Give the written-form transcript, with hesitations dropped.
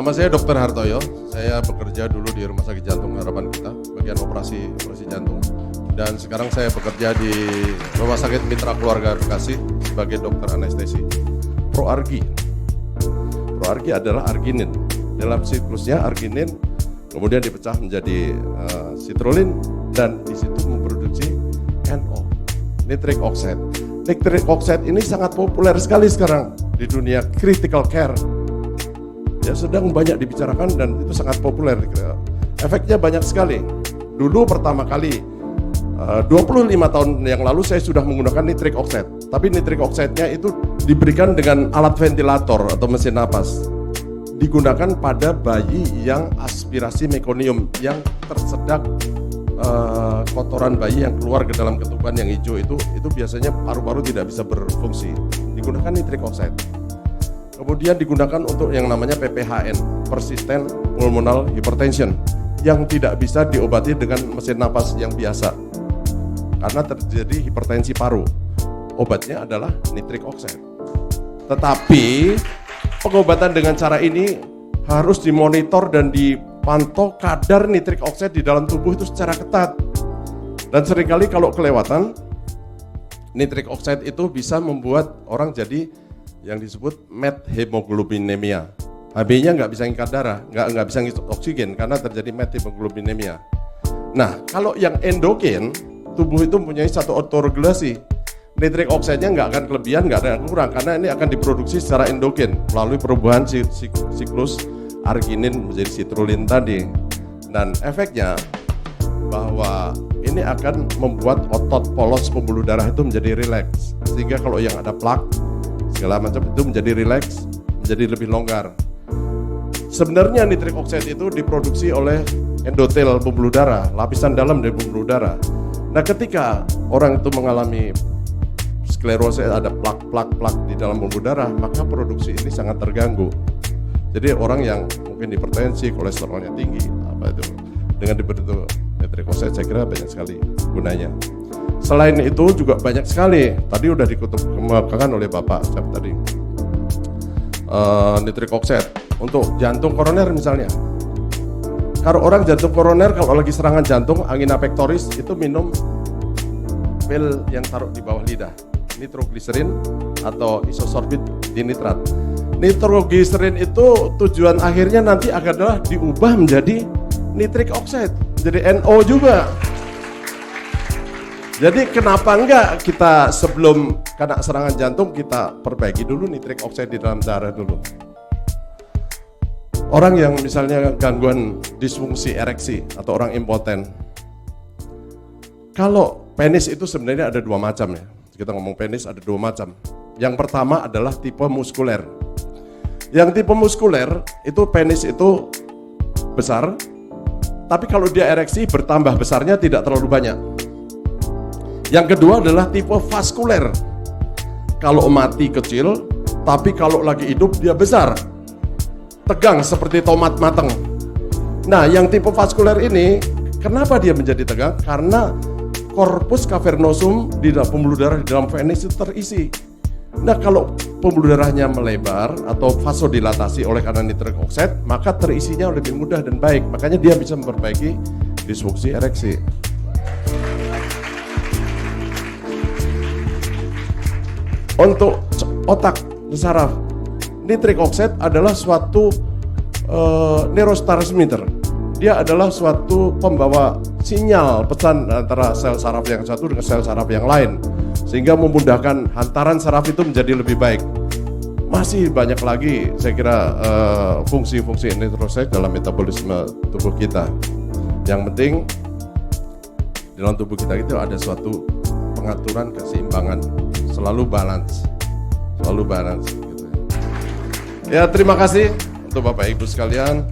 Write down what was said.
Nama saya Dr. Hartoyo. Saya bekerja dulu di Rumah Sakit Jantung Harapan Kita, bagian operasi jantung. Dan sekarang saya bekerja di Rumah Sakit Mitra Keluarga Bekasi sebagai dokter anestesi. Proargi adalah arginin. Dalam siklusnya arginin kemudian dipecah menjadi citrulline dan di situ memproduksi NO, nitric oxide. Nitric oxide ini sangat populer sekali sekarang di dunia critical care. Ya, sedang banyak dibicarakan dan itu sangat populer. Efeknya banyak sekali. Dulu pertama kali 25 tahun yang lalu saya sudah menggunakan nitric oxide. Tapi nitric oxide-nya itu diberikan dengan alat ventilator atau mesin napas. Digunakan pada bayi yang aspirasi mekonium, yang tersedak kotoran bayi yang keluar ke dalam ketuban yang hijau itu biasanya paru-paru tidak bisa berfungsi. Digunakan nitric oxide. Kemudian digunakan untuk yang namanya PPHN, persistent pulmonal hypertension, yang tidak bisa diobati dengan mesin napas yang biasa karena terjadi hipertensi paru. Obatnya adalah nitric oxide. Tetapi pengobatan dengan cara ini harus dimonitor dan dipantau kadar nitric oxide di dalam tubuh itu secara ketat. Dan seringkali kalau kelewatan, nitric oxide itu bisa membuat orang jadi yang disebut methemoglobinemia. HB-nya nggak bisa ngangkat darah, nggak bisa ngisi oksigen karena terjadi methemoglobinemia. Nah, kalau yang endogen, tubuh itu mempunyai satu autoregulasi. Nitric oxide-nya nggak akan kelebihan, nggak ada yang kurang karena ini akan diproduksi secara endogen melalui perubahan siklus arginin menjadi citrulline tadi. Dan efeknya bahwa ini akan membuat otot polos pembuluh darah itu menjadi rileks, sehingga kalau yang ada plak segala macam itu menjadi rileks, menjadi lebih longgar. Sebenarnya nitric oxide itu diproduksi oleh endotel pembuluh darah, lapisan dalam dari pembuluh darah. Nah, ketika orang itu mengalami sklerosis, ada plak di dalam pembuluh darah, maka produksi ini sangat terganggu. Jadi orang yang mungkin hipertensi, kolesterolnya tinggi, dengan diberi nitric oxide saya kira banyak sekali gunanya. Selain itu juga banyak sekali, tadi udah dikemukakan oleh Bapak tadi, nitric oxide untuk jantung koroner misalnya. Kalau orang jantung koroner kalau lagi serangan jantung, angina pectoris, itu minum pil yang taruh di bawah lidah, nitrogliserin atau isosorbit dinitrat. Nitrogliserin itu tujuan akhirnya nanti adalah diubah menjadi nitric oxide, jadi NO juga. Jadi kenapa enggak kita sebelum kena serangan jantung kita perbaiki dulu nitric oxide di dalam darah dulu. Orang yang misalnya gangguan disfungsi ereksi atau orang impoten. Kalau penis itu sebenarnya ada dua macam ya. Kita ngomong penis ada dua macam. Yang pertama adalah tipe muskuler. Yang tipe muskuler itu penis itu besar, tapi kalau dia ereksi bertambah besarnya tidak terlalu banyak. Yang kedua adalah tipe vaskuler. Kalau mati kecil, tapi kalau lagi hidup dia besar, tegang seperti tomat matang. Nah, yang tipe vaskuler ini, kenapa dia menjadi tegang? Karena corpus cavernosum di dalam pembuluh darah di dalam penis itu terisi. Nah, kalau pembuluh darahnya melebar atau vasodilatasi oleh karena nitric oxide, maka terisinya lebih mudah dan baik. Makanya dia bisa memperbaiki disfungsi ereksi. Untuk otak dan saraf, nitric oxide adalah suatu neurotransmitter. Dia adalah suatu pembawa sinyal pesan antara sel saraf yang satu dengan sel saraf yang lain, sehingga memudahkan hantaran saraf itu menjadi lebih baik. Masih banyak lagi saya kira fungsi-fungsi nitric oxide dalam metabolisme tubuh kita. Yang penting dalam tubuh kita itu ada suatu pengaturan keseimbangan, selalu balance gitu. Ya, terima kasih untuk Bapak Ibu sekalian.